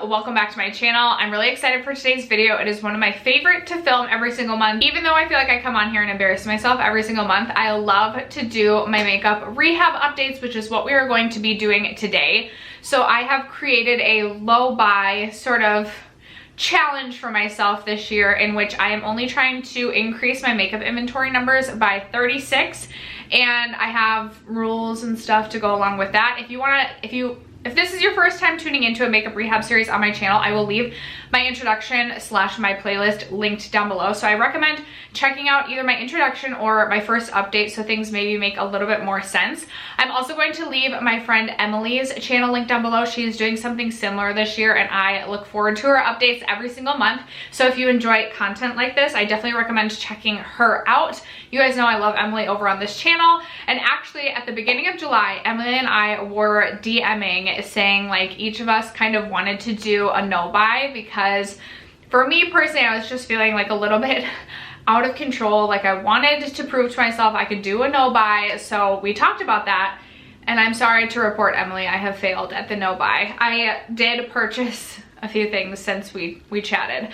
welcome back to my channel. I'm really excited for today's video. It is one of my favorite to film every single month. Even though I feel like I come on here and embarrass myself every single month, I love to do my makeup rehab updates, which is what we are going to be doing today. So I have created a low buy sort of challenge for myself this year, in which I am only trying to increase my makeup inventory numbers by 36, and I have rules and stuff to go along with that. If this is your first time tuning into a makeup rehab series on my channel, I will leave my introduction / my playlist linked down below. So I recommend checking out either my introduction or my first update so things maybe make a little bit more sense. I'm also going to leave my friend Emily's channel linked down below. She's doing something similar this year, and I look forward to her updates every single month. So if you enjoy content like this, I definitely recommend checking her out. You guys know I love Emily over on this channel. And actually at the beginning of July, Emily and I were DMing saying like each of us kind of wanted to do a no buy, because for me personally, I was just feeling like a little bit out of control. Like I wanted to prove to myself I could do a no buy. So we talked about that, and I'm sorry to report, Emily, I have failed at the no buy. I did purchase a few things since we chatted.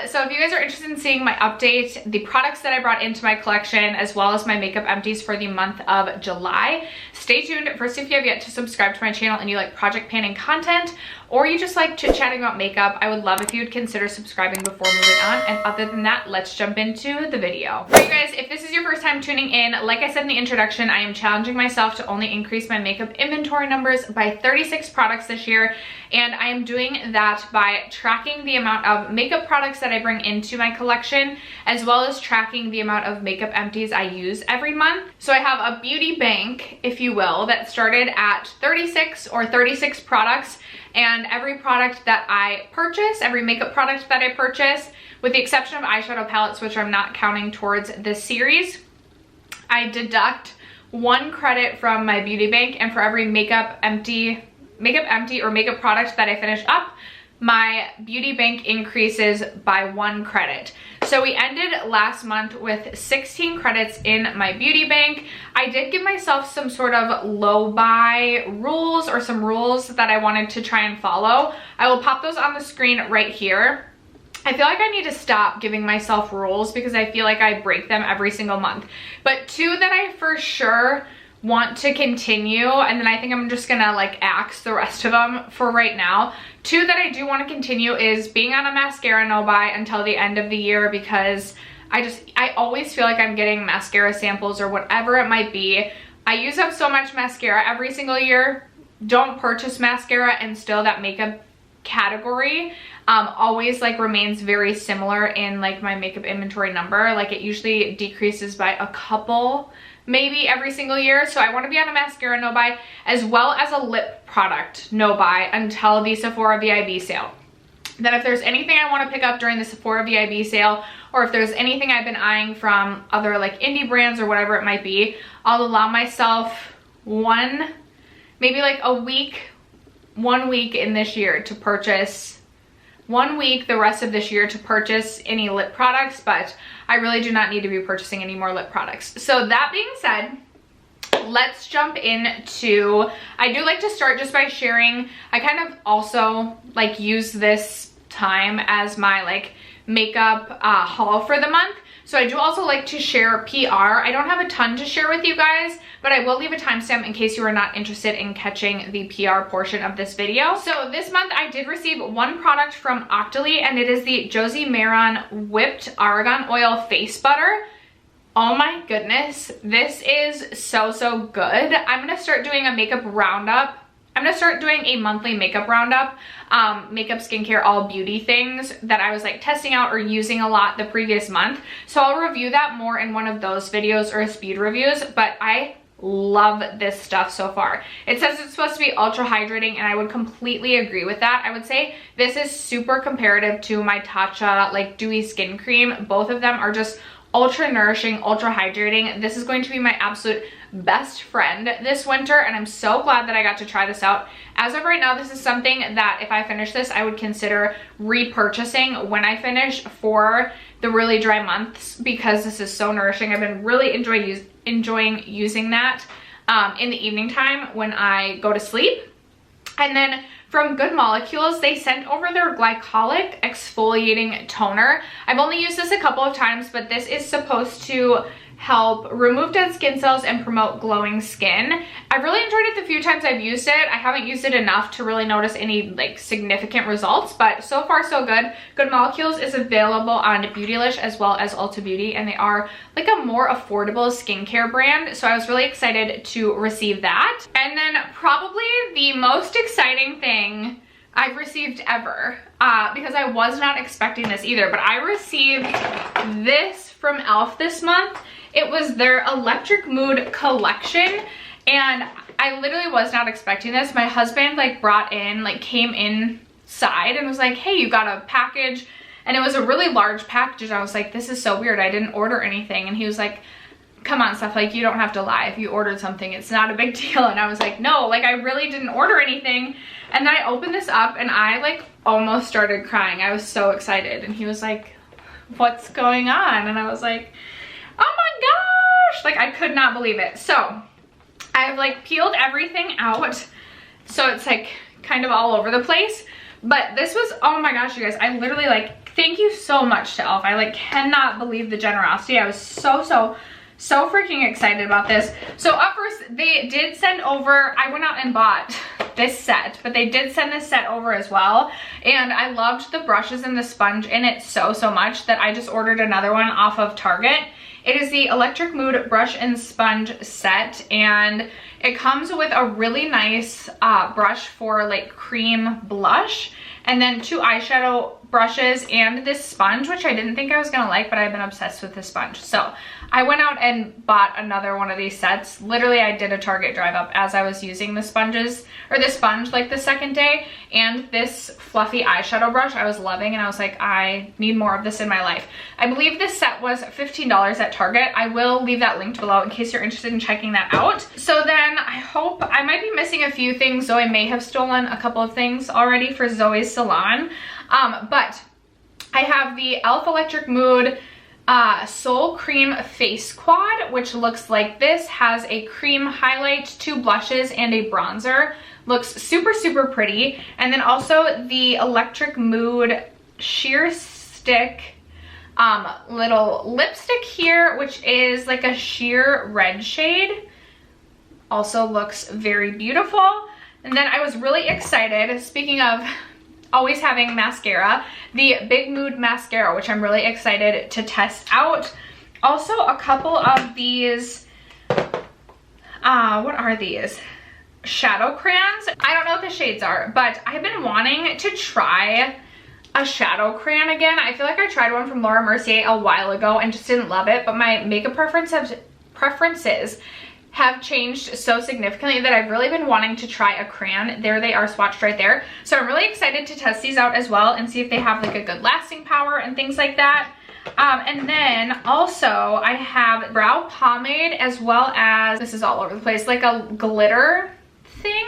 So if you guys are interested in seeing my update, the products that I brought into my collection, as well as my makeup empties for the month of July, stay tuned. First, if you have yet to subscribe to my channel and you like project panning content, or you just like chit-chatting about makeup, I would love if you would consider subscribing before moving on. And other than that, let's jump into the video. All right, you guys, if this is your first time tuning in, like I said in the introduction, I am challenging myself to only increase my makeup inventory numbers by 36 products this year. And I am doing that by tracking the amount of makeup products that I bring into my collection, as well as tracking the amount of makeup empties I use every month. So I have a beauty bank, if you will, that started at 36 products. And every product that I purchase, every makeup product that I purchase, with the exception of eyeshadow palettes, which I'm not counting towards this series, I deduct 1 credit from my beauty bank. And for every makeup empty or makeup product that I finish up, my beauty bank increases by 1 credit. So we ended last month with 16 credits in my beauty bank. I did give myself some sort of low buy rules, or some rules that I wanted to try and follow. I will pop those on the screen right here. I feel like I need to stop giving myself rules, because I feel like I break them every single month. But 2 that I for sure want to continue, and then I think I'm just gonna like axe the rest of them for right now. 2 that I do want to continue is being on a mascara no buy until the end of the year, because I always feel like I'm getting mascara samples or whatever it might be. I use up so much mascara every single year. Don't purchase mascara, and still that makeup category always like remains very similar in like my makeup inventory number. Like it usually decreases by a couple maybe every single year. So I want to be on a mascara no buy, as well as a lip product no buy until the Sephora VIB sale. Then if there's anything I want to pick up during the Sephora VIB sale, or if there's anything I've been eyeing from other like indie brands or whatever it might be, I'll allow myself maybe like 1 week in this year to purchase, 1 week the rest of this year to purchase any lip products, but I really do not need to be purchasing any more lip products. So that being said, let's jump into, I do like to start just by sharing, I kind of also like use this time as my like makeup haul for the month. So I do also like to share PR. I don't have a ton to share with you guys, but I will leave a timestamp in case you are not interested in catching the PR portion of this video. So this month I did receive 1 product from Octoly, and it is the Josie Maran Whipped Argan Oil Face Butter. Oh my goodness, this is so good. I'm gonna start doing a makeup roundup. I'm gonna start doing a monthly makeup roundup, makeup, skincare, all beauty things that I was like testing out or using a lot the previous month. So I'll review that more in one of those videos or speed reviews, but I love this stuff so far. It says it's supposed to be ultra hydrating, and I would completely agree with that. I would say this is super comparative to my Tatcha like dewy skin cream. Both of them are just ultra nourishing, ultra hydrating. This is going to be my absolute best friend this winter, and I'm so glad that I got to try this out. As of right now, this is something that if I finish this, I would consider repurchasing when I finish for the really dry months, because this is so nourishing. I've been really enjoying using that in the evening time when I go to sleep. And then from Good Molecules, they sent over their glycolic exfoliating toner. I've only used this a couple of times, but this is supposed to help remove dead skin cells and promote glowing skin. I've really enjoyed it the few times I've used it. I haven't used it enough to really notice any like significant results, but so far so good. Good Molecules is available on Beautylish as well as Ulta Beauty, and they are like a more affordable skincare brand, so I was really excited to receive that. And then probably the most exciting thing I've received ever, because I was not expecting this either, but I received this from e.l.f. this month. It was their Electric Mood collection, and I literally was not expecting this. My husband like came inside and was like, hey, you got a package, and it was a really large package, and I was like, this is so weird, I didn't order anything. And he was like, come on, Steph, like, you don't have to lie. If you ordered something, it's not a big deal. And I was like, no, like, I really didn't order anything. And then I opened this up and I like almost started crying. I was so excited. And he was like, what's going on? And I was like, oh my gosh, like, I could not believe it. So I've like peeled everything out, so it's like kind of all over the place. But this was, oh my gosh, you guys, I literally like, thank you so much to e.l.f. I like cannot believe the generosity. I was so freaking excited about this. So up first, they did send over, I went out and bought this set, but they did send this set over as well. And I loved the brushes and the sponge in it so much that I just ordered another one off of Target. It is the Electric Mood brush and sponge set, and it comes with a really nice brush for like cream blush, and then 2 eyeshadow brushes and this sponge, which I didn't think I was gonna like, but I've been obsessed with this sponge. So I went out and bought another one of these sets. Literally, I did a Target drive up as I was using the sponges, or the sponge like the second day, and this fluffy eyeshadow brush I was loving, and I was like, I need more of this in my life. I believe this set was $15 at Target. I will leave that linked below in case you're interested in checking that out. So then I hope, I might be missing a few things. Zoe may have stolen a couple of things already for Zoe's salon. But I have the e.l.f. Electric Mood Soul Cream Face Quad, which looks like this. Has a cream highlight, 2 blushes, and a bronzer. Looks super pretty. And then also the Electric Mood Sheer Stick little lipstick here, which is like a sheer red shade. Also looks very beautiful. And then I was really excited, speaking of always having mascara, the Big Mood mascara, which I'm really excited to test out. Also a couple of these, what are these? Shadow crayons. I don't know what the shades are, but I've been wanting to try a shadow crayon again. I feel like I tried one from Laura Mercier a while ago and just didn't love it, but my makeup preferences have changed so significantly that I've really been wanting to try a crayon. There they are swatched right there. So I'm really excited to test these out as well and see if they have like a good lasting power and things like that. And then also I have brow pomade, as well as, this is all over the place, like a glitter thing.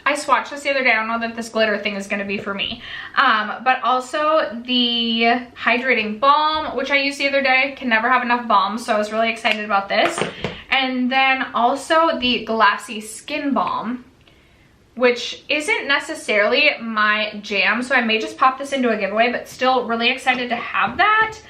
I swatched this the other day. I don't know that this glitter thing is going to be for me. But also the hydrating balm, which I used the other day. Can never have enough balm, so I was really excited about this. And then also the Glassy Skin Balm, which isn't necessarily my jam, so I may just pop this into a giveaway, but still really excited to have that.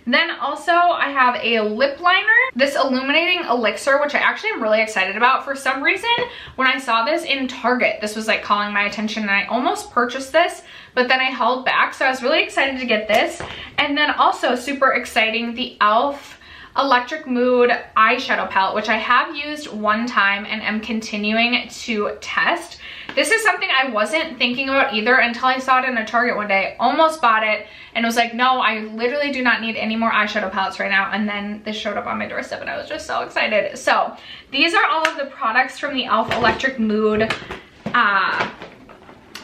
Then also I have a lip liner, this illuminating elixir, which I actually am really excited about. For some reason, when I saw this in Target, this was like calling my attention, and I almost purchased this, but then I held back, so I was really excited to get this. And then also super exciting, the e.l.f. Electric Mood eyeshadow palette, which I have used one time and am continuing to test. This is something I wasn't thinking about either until I saw it in a Target one day. Almost bought it and was like, no, I literally do not need any more eyeshadow palettes right now. And then this showed up on my doorstep and I was just so excited. So these are all of the products from the e.l.f. Electric Mood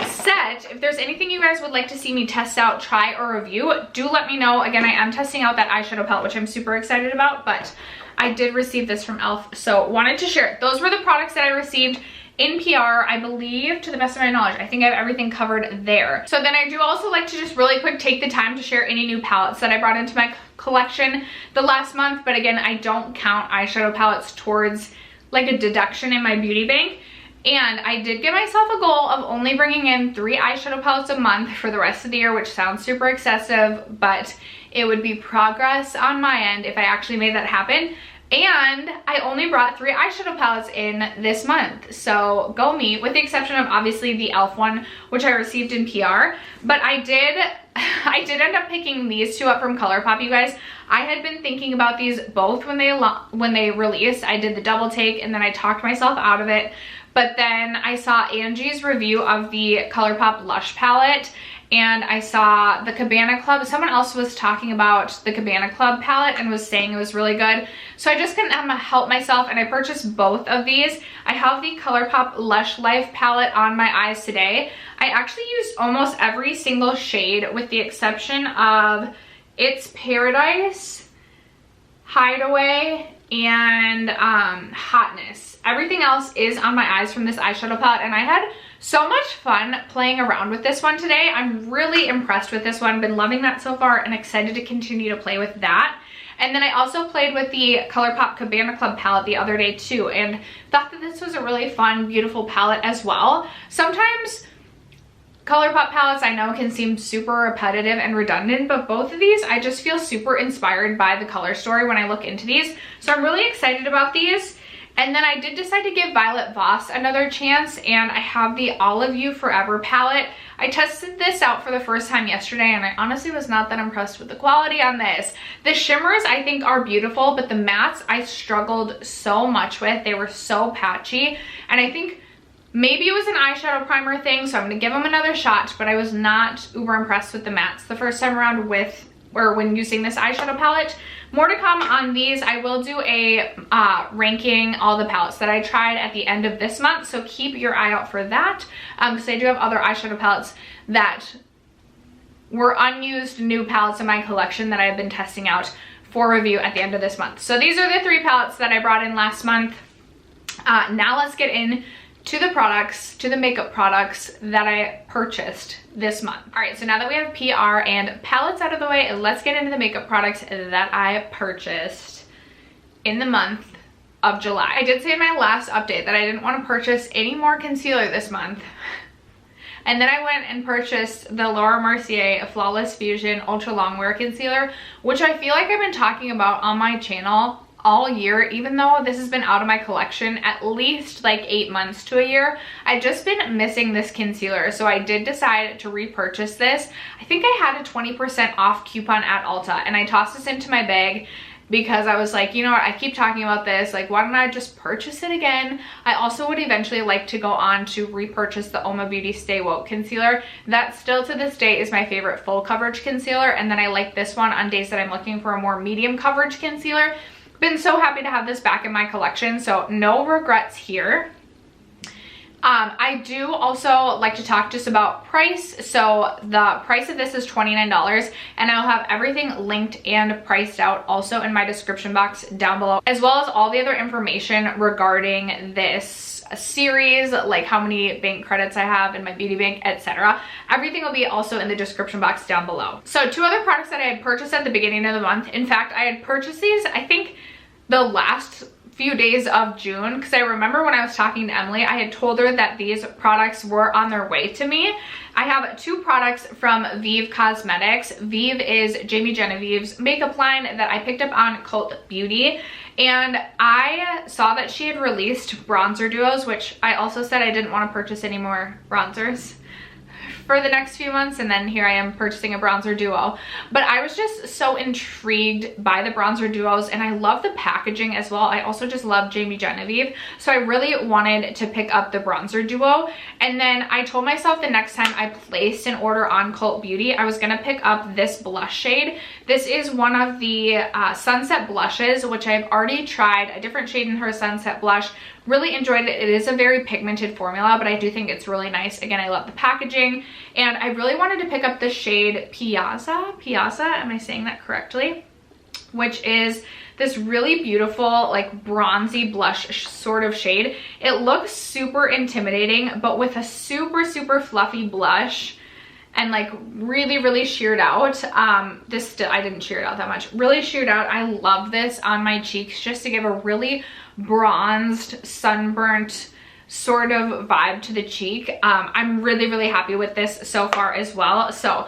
set. If there's anything you guys would like to see me test out, try, or review, do let me know. Again, I am testing out that eyeshadow palette, which I'm super excited about, but I did receive this from e.l.f., so wanted to share it. Those were the products that I received in PR, I believe, to the best of my knowledge. I think I have everything covered there. So then I do also like to just really quick take the time to share any new palettes that I brought into my collection the last month, but again, I don't count eyeshadow palettes towards like a deduction in my beauty bank. And I did give myself a goal of only bringing in 3 eyeshadow palettes a month for the rest of the year, which sounds super excessive, but it would be progress on my end if I actually made that happen. And I only brought 3 eyeshadow palettes in this month, so go me, with the exception of obviously the e.l.f. one, which I received in PR. But I did end up picking these 2 up from ColourPop, you guys. I had been thinking about these both when they released. I did the double take and then I talked myself out of it. But then I saw Angie's review of the ColourPop Lush palette, and I saw the Cabana Club. Someone else was talking about the Cabana Club palette and was saying it was really good. So I just couldn't help myself, and I purchased both of these. I have the ColourPop Lush Life palette on my eyes today. I actually used almost every single shade with the exception of It's Paradise, Hideaway, and Hotness. Everything else is on my eyes from this eyeshadow palette, and I had so much fun playing around with this one today. I'm really impressed with this one. Been loving that so far and excited to continue to play with that. And then I also played with the ColourPop Cabana Club palette the other day too, and thought that this was a really fun, beautiful palette as well. Sometimes ColourPop palettes I know can seem super repetitive and redundant, but both of these I just feel super inspired by the color story when I look into these. So I'm really excited about these. And then I did decide to give Violet Voss another chance, and I have the Olive You Forever palette. I tested this out for the first time yesterday, and I honestly was not that impressed with the quality on this. The shimmers I think are beautiful, but the mattes I struggled so much with. They were so patchy, and I think maybe it was an eyeshadow primer thing, so I'm gonna give them another shot, but I was not uber impressed with the mattes the first time around when using this eyeshadow palette. More to come on these. I will do a ranking all the palettes that I tried at the end of this month, so keep your eye out for that, because I do have other eyeshadow palettes that were unused new palettes in my collection that I've been testing out for review at the end of this month. So these are the 3 palettes that I brought in last month. Now let's get in to the products, to the makeup products that I purchased this month. All right, so now that we have PR and palettes out of the way, let's get into the makeup products that I purchased in the month of July. I did say in my last update that I didn't want to purchase any more concealer this month. And then I went and purchased the Laura Mercier Flawless Fusion Ultra Longwear Concealer, which I feel like I've been talking about on my channel all year, even though this has been out of my collection at least like 8 months to a year. I've just been missing this concealer, so I did decide to repurchase this. I think I had a 20% off coupon at Ulta, and I tossed this into my bag because I was like, you know what, I keep talking about this, like why don't I just purchase it again? I also would eventually like to go on to repurchase the Oma Beauty Stay Woke concealer. That still to this day is my favorite full coverage concealer, and then I like this one on days that I'm looking for a more medium coverage concealer. Been so happy to have this back in my collection, so no regrets here. I do also like to talk just about price. So the price of this is $29, and I'll have everything linked and priced out also in my description box down below, as well as all the other information regarding this series, like how many bank credits I have in my beauty bank, etc. Everything will be also in the description box down below. So 2 other products that I had purchased at the beginning of the month. In fact, I had purchased these, I think, the last few days of June, because I remember when I was talking to Emily, I had told her that these products were on their way to me. I have 2 products from Vive Cosmetics. Vive is Jamie Genevieve's makeup line that I picked up on Cult Beauty, and I saw that she had released bronzer duos, which I also said I didn't want to purchase any more bronzers for the next few months, and then here I am purchasing a bronzer duo. But I was just so intrigued by the bronzer duos, and I love the packaging as well. I also just love Jamie Genevieve, so I really wanted to pick up the bronzer duo. And then I told myself the next time I placed an order on Cult Beauty, I was gonna pick up this blush shade. This is one of the Sunset blushes, which I've already tried, a different shade in her Sunset blush. Really enjoyed it. It is a very pigmented formula, but I do think it's really nice. Again, I love the packaging, and I really wanted to pick up the shade Piazza, am I saying that correctly? Which is this really beautiful, like bronzy blush sort of shade. It looks super intimidating, but with a super, super fluffy blush and like really sheared out. I didn't shear it out that much. Really sheared out. I love this on my cheeks just to give a really bronzed, sunburnt sort of vibe to the cheek. I'm really, really happy with this so far as well. So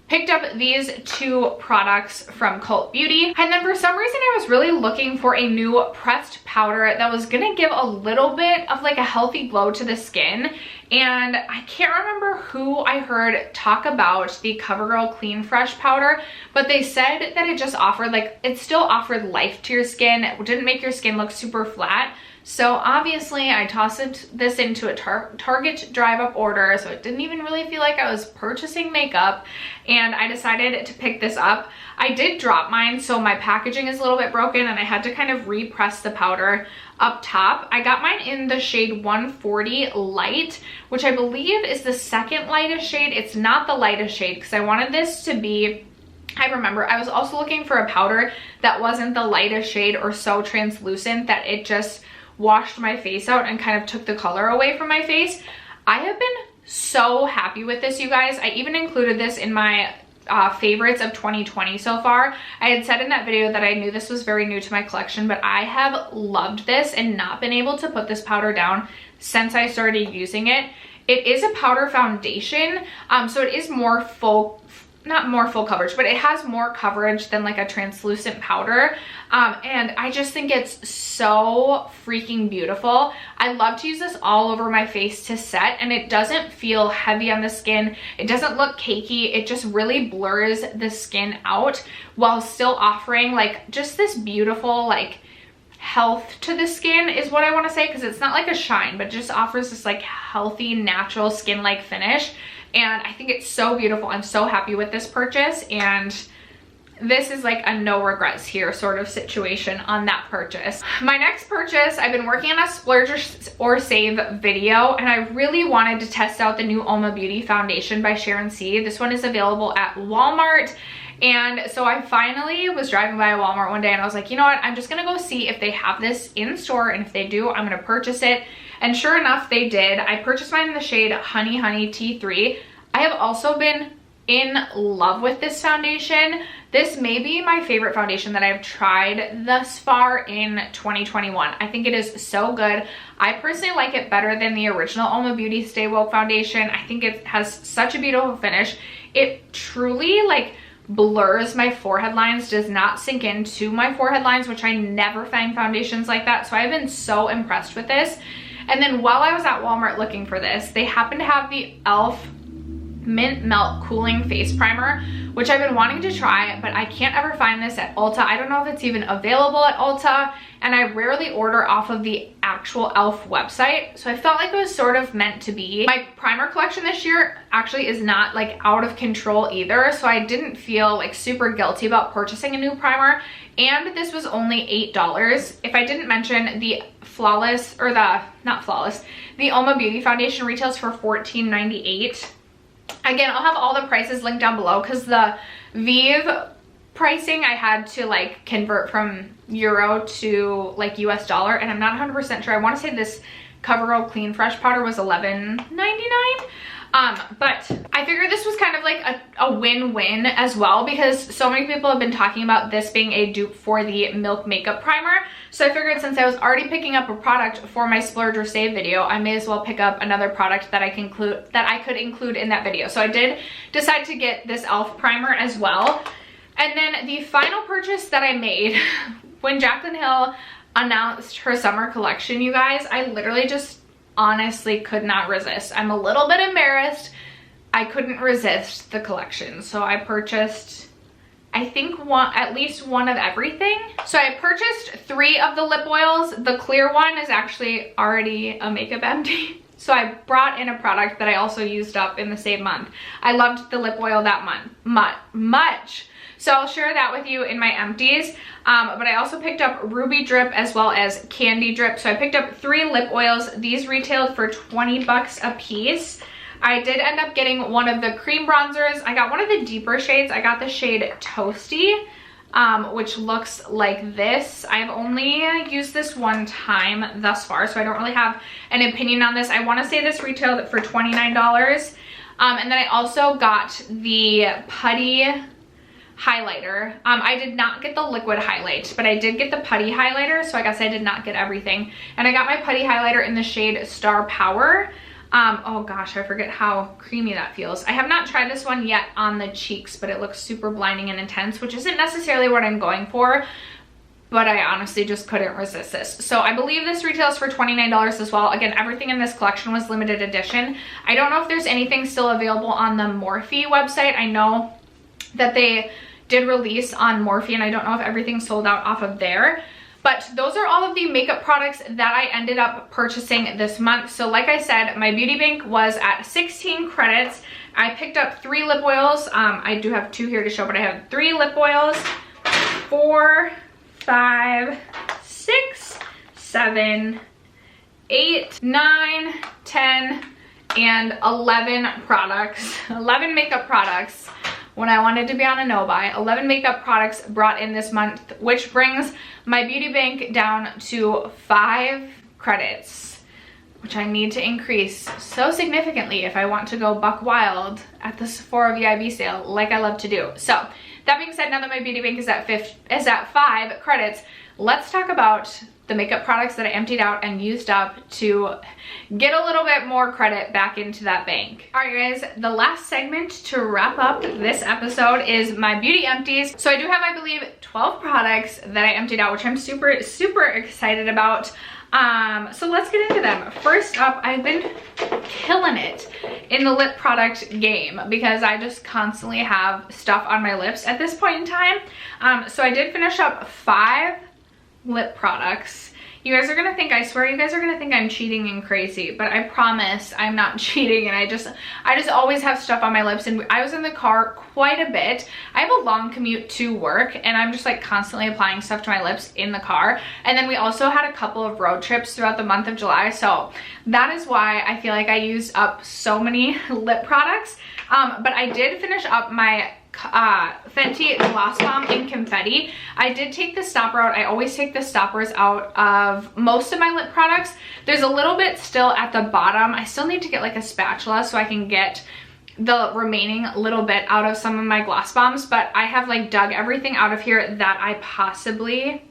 picked up these two products from Cult Beauty. And then for some reason, I was really looking for a new pressed powder that was gonna give a little bit of like a healthy glow to the skin. And I can't remember who I heard talk about the CoverGirl Clean Fresh powder, but they said that it just offered like, it still offered life to your skin. It didn't make your skin look super flat. So obviously I tossed this into a Target drive up order, so it didn't even really feel like I was purchasing makeup, and I decided to pick this up. I did drop mine, so my packaging is a little bit broken and I had to kind of repress the powder up top. I got mine in the shade 140 Light, which I believe is the second lightest shade. It's not the lightest shade because I wanted this to be, I remember I was also looking for a powder that wasn't the lightest shade or so translucent that it just washed my face out and kind of took the color away from my face. I have been so happy with this, you guys. I even included this in my favorites of 2020 so far. I had said in that video that I knew this was very new to my collection, but I have loved this and not been able to put this powder down since I started using it. It is a powder foundation, so it is more not more full coverage, but it has more coverage than like a translucent powder. And I just think it's so freaking beautiful. I love to use this all over my face to set, and it doesn't feel heavy on the skin. It doesn't look cakey. It just really blurs the skin out while still offering like just this beautiful like health to the skin is what I want to say, because it's not like a shine, but it just offers this like healthy, natural skin-like finish. And I think it's so beautiful. I'm so happy with this purchase, and this is like a no regrets here sort of situation on that purchase. My next purchase, I've been working on a splurge or save video, and I really wanted to test out the new Oma Beauty foundation by Sharon C. This one is available at Walmart. And so I finally was driving by a Walmart one day and I was like, you know what, I'm just gonna go see if they have this in store, and if they do, I'm gonna purchase it. And sure enough, they did. I purchased mine in the shade Honey Honey T3. I have also been in love with this foundation. This may be my favorite foundation that I've tried thus far in 2021. I think it is so good. I personally like it better than the original Oma Beauty Stay Woke foundation. I think it has such a beautiful finish. It truly like blurs my forehead lines, does not sink into my forehead lines, which I never find foundations like that. So I've been so impressed with this. And then while I was at Walmart looking for this, they happened to have the e.l.f. Mint Melt Cooling Face Primer, which I've been wanting to try, but I can't ever find this at Ulta. I don't know if it's even available at Ulta, and I rarely order off of the actual e.l.f. website, so I felt like it was sort of meant to be. My primer collection this year actually is not like out of control either, so I didn't feel like super guilty about purchasing a new primer, and this was only $8. If I didn't mention, the Flawless, or the, not Flawless, the Oma Beauty foundation retails for $14.98. Again, I'll have all the prices linked down below because the Vive pricing I had to like convert from euro to like US dollar, and I'm not 100% sure. I want to say this CoverGirl Clean Fresh powder was $11.99. But I figured this was kind of like a win-win as well, because so many people have been talking about this being a dupe for the Milk Makeup Primer. So I figured since I was already picking up a product for my splurge or save video, I may as well pick up another product that I could include in that video. So I did decide to get this e.l.f. primer as well. And then the final purchase that I made when Jaclyn Hill announced her summer collection, you guys, I literally just honestly could not resist. I'm a little bit embarrassed. I couldn't resist the collection. So I purchased, I think at least one of everything. So I purchased 3 of the lip oils. The clear one is actually already a makeup empty. So I brought in a product that I also used up in the same month. I loved the lip oil that much. So I'll share that with you in my empties. But I also picked up Ruby Drip as well as Candy Drip. So I picked up 3 lip oils. These retailed for 20 bucks a piece. I did end up getting one of the cream bronzers. I got one of the deeper shades. I got the shade Toasty, which looks like this. I've only used this one time thus far, so I don't really have an opinion on this. I want to say this retailed for $29. And then I also got the Putty highlighter. I did not get the liquid highlight, but I did get the putty highlighter, so I guess I did not get everything. And I got my putty highlighter in the shade Star Power. Oh gosh, I forget how creamy that feels. I have not tried this one yet on the cheeks, but it looks super blinding and intense, which isn't necessarily what I'm going for, but I honestly just couldn't resist this. So I believe this retails for $29 as well. Again, everything in this collection was limited edition. I don't know if there's anything still available on the Morphe website. I know that they did release on Morphe, and I don't know if everything's sold out off of there. But those are all of the makeup products that I ended up purchasing this month. So like I said, my beauty bank was at 16 credits. I picked up 3 lip oils. I do have 2 here to show, but I have 3 lip oils, 4, 5, 6, 7, 8, 9, 10, and 11 products, 11 makeup products. When I wanted to be on a no-buy, 11 makeup products brought in this month, which brings my beauty bank down to 5 credits, which I need to increase so significantly if I want to go buck wild at the Sephora VIB sale like I love to do. So that being said, now that my beauty bank is at 5 credits, let's talk about the makeup products that I emptied out and used up to get a little bit more credit back into that bank. All right, guys, the last segment to wrap up this episode is my beauty empties. So I do have, I believe, 12 products that I emptied out, which I'm super, super excited about. So let's get into them. First up, I've been killing it in the lip product game because I just constantly have stuff on my lips at this point in time. So I did finish up 5 lip products. You guys are gonna think, I swear you guys are gonna think I'm cheating and crazy, but I promise I'm not cheating, and I just always have stuff on my lips. And I was in the car quite a bit. I have a long commute to work, and I'm just like constantly applying stuff to my lips in the car. And then we also had a couple of road trips throughout the month of July, so that is why I feel like I used up so many lip products. But I did finish up my Fenty Gloss Bomb in Confetti. I did take the stopper out. I always take the stoppers out of most of my lip products. There's a little bit still at the bottom. I still need to get like a spatula so I can get the remaining little bit out of some of my gloss bombs, but I have like dug everything out of here that I possibly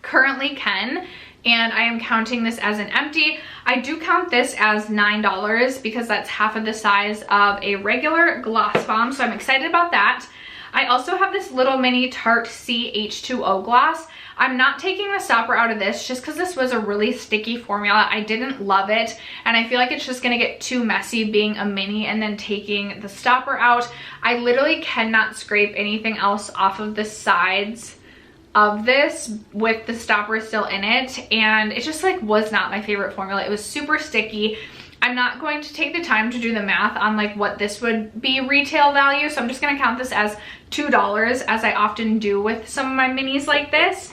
currently can, and I am counting this as an empty. I do count this as $9 because that's half of the size of a regular gloss bomb, so I'm excited about that. I also have this little mini Tarte C H2O gloss. I'm not taking the stopper out of this just because this was a really sticky formula. I didn't love it, and I feel like it's just gonna get too messy being a mini and then taking the stopper out. I literally cannot scrape anything else off of the sides of this with the stopper still in it, and it just like was not my favorite formula. It was super sticky. I'm not going to take the time to do the math on like what this would be retail value, so I'm just gonna count this as $2, as I often do with some of my minis like this.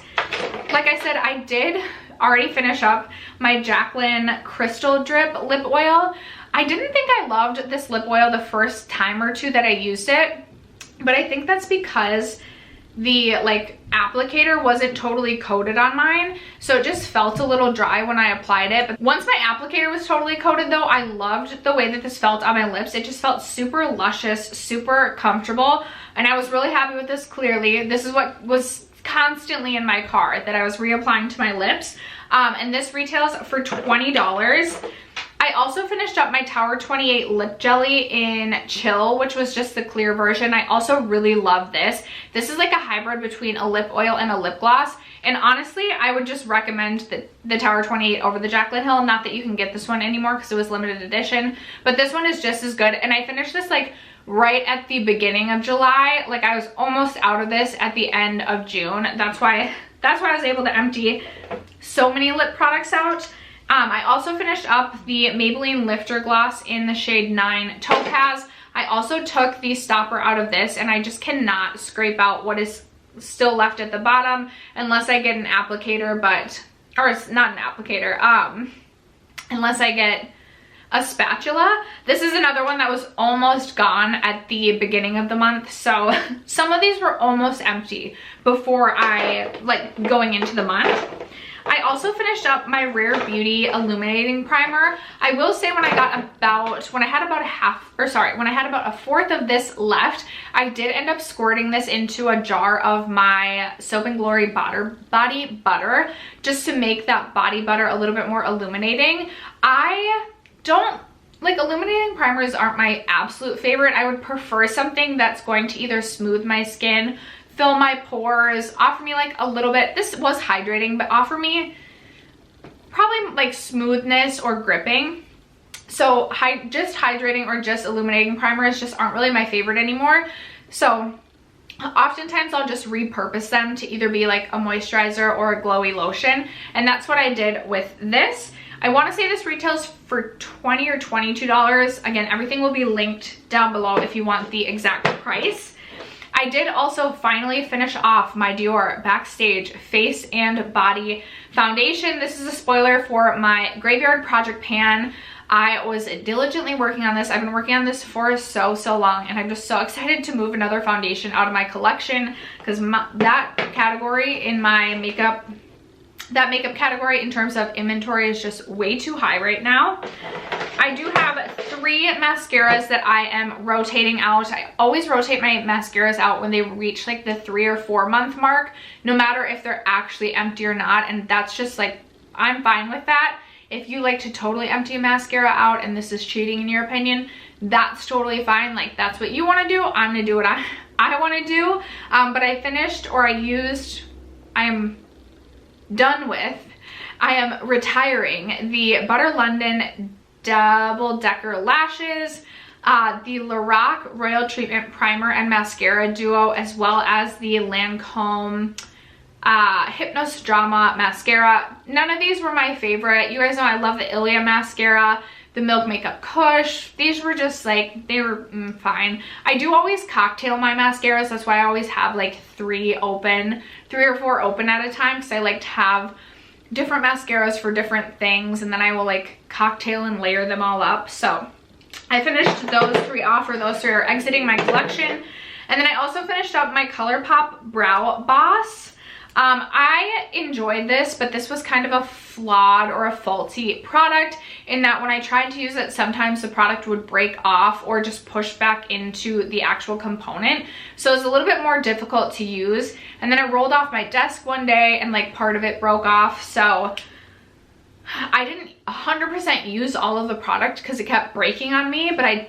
Like I said, I did already finish up my Jaclyn Crystal Drip lip oil. I didn't think I loved this lip oil the first time or two that I used it, but I think that's because the like applicator wasn't totally coated on mine, so it just felt a little dry when I applied it. But once my applicator was totally coated though, I loved the way that this felt on my lips. It just felt super luscious, super comfortable, and I was really happy with this. Clearly this is what was constantly in my car that I was reapplying to my lips, and this retails for $20. I also finished up my Tower 28 lip jelly in Chill, which was just the clear version. I also really love this. This is like a hybrid between a lip oil and a lip gloss. And honestly, I would just recommend the Tower 28 over the Jaclyn Hill. Not that you can get this one anymore because it was limited edition, but this one is just as good. And I finished this like right at the beginning of July. Like I was almost out of this at the end of June. That's why I was able to empty so many lip products out. I also finished up the Maybelline Lifter Gloss in the shade 9 Topaz. I also took the stopper out of this, and I just cannot scrape out what is still left at the bottom unless I get an applicator, or it's not an applicator, unless I get a spatula. This is another one that was almost gone at the beginning of the month, so some of these were almost empty before going into the month. I also finished up my Rare Beauty Illuminating Primer. I will say when I had about a fourth of this left, I did end up squirting this into a jar of my Soap & Glory Body Butter just to make that body butter a little bit more illuminating. Illuminating primers aren't my absolute favorite. I would prefer something that's going to either smooth my skin, fill my pores, offer me like a little bit, this was hydrating, but offer me probably like smoothness or gripping. So just hydrating or just illuminating primers just aren't really my favorite anymore. So oftentimes I'll just repurpose them to either be like a moisturizer or a glowy lotion. And that's what I did with this. I want to say this retails for $20 or $22. Again, everything will be linked down below if you want the exact price. I did also finally finish off my Dior Backstage Face and Body Foundation. This is a spoiler for my Graveyard Project Pan. I was diligently working on this. I've been working on this for so long, and I'm just so excited to move another foundation out of my collection because that category in my makeup category in terms of inventory is just way too high right now. I do have 3 mascaras that I am rotating out. I always rotate my mascaras out when they reach like the 3 or 4 month mark, no matter if they're actually empty or not. And that's just like, I'm fine with that. If you like to totally empty a mascara out and this is cheating in your opinion, that's totally fine. Like, that's what you want to do. I'm gonna do what I want to do. But I finished, or I am retiring the Butter London Double Decker Lashes, the Lorac Royal Treatment Primer and Mascara Duo, as well as the Lancome Hypnos Drama Mascara. None of these were my favorite. You guys know I love the Ilia Mascara, the Milk Makeup Kush. These were just like, they were fine. I do always cocktail my mascaras. That's why I always have like 3 or 4 open at a time, because I like to have different mascaras for different things, and then I will like cocktail and layer them all up. So I finished those 3 off, or those 3 are exiting my collection. And then I also finished up my ColourPop Brow Boss. I enjoyed this, but this was kind of a flawed or a faulty product in that when I tried to use it, sometimes the product would break off or just push back into the actual component. So it was a little bit more difficult to use. And then it rolled off my desk one day and like part of it broke off. So I didn't 100% use all of the product because it kept breaking on me, but I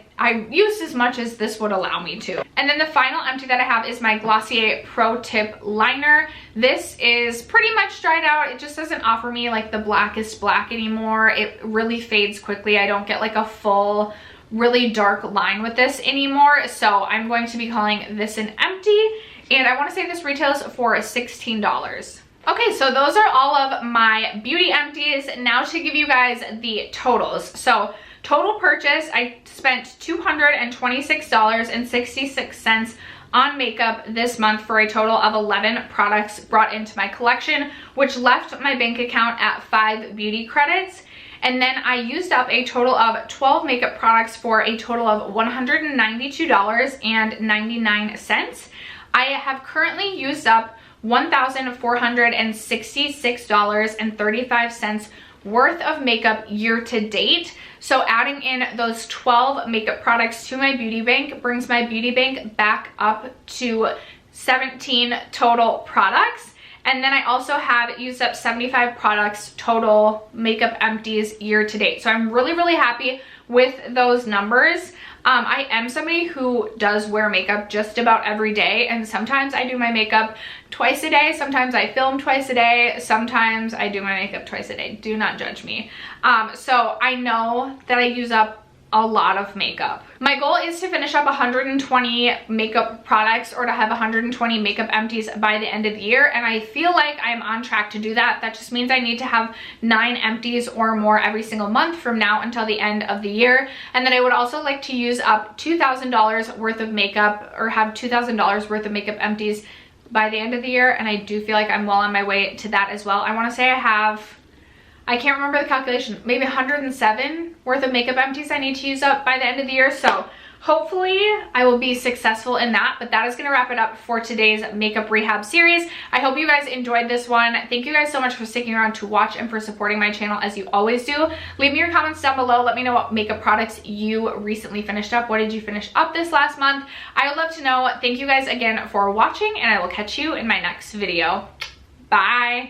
used as much as this would allow me to. And then the final empty that I have is my Glossier Pro Tip Liner. This is pretty much dried out. It just doesn't offer me like the blackest black anymore. It really fades quickly. I don't get like a full, really dark line with this anymore. So I'm going to be calling this an empty. And I want to say this retails for $16. Okay, so those are all of my beauty empties. Now to give you guys the totals. So total purchase, I spent $226.66 on makeup this month for a total of 11 products brought into my collection, which left my bank account at 5 beauty credits. And then I used up a total of 12 makeup products for a total of $192.99. I have currently used up $1,466.35 worth of makeup year to date. So adding in those 12 makeup products to my beauty bank brings my beauty bank back up to 17 total products. And then I also have used up 75 products total makeup empties year to date. So I'm really happy with those numbers. I am somebody who does wear makeup just about every day, and sometimes I do my makeup twice a day, sometimes I film twice a day, sometimes I do my makeup twice a day. Do not judge me. So I know that I use up a lot of makeup. My goal is to finish up 120 makeup products, or to have 120 makeup empties by the end of the year, and I feel like I'm on track to do that. That just means I need to have 9 empties or more every single month from now until the end of the year. And then I would also like to use up $2,000 worth of makeup, or have $2,000 worth of makeup empties by the end of the year, and I do feel like I'm well on my way to that as well. I want to say I have, I can't remember the calculation, maybe 107 worth of makeup empties I need to use up by the end of the year. So hopefully I will be successful in that. But that is gonna wrap it up for today's makeup rehab series. I hope you guys enjoyed this one. Thank you guys so much for sticking around to watch and for supporting my channel as you always do. Leave me your comments down below. Let me know what makeup products you recently finished up. What did you finish up this last month? I would love to know. Thank you guys again for watching, and I will catch you in my next video. Bye.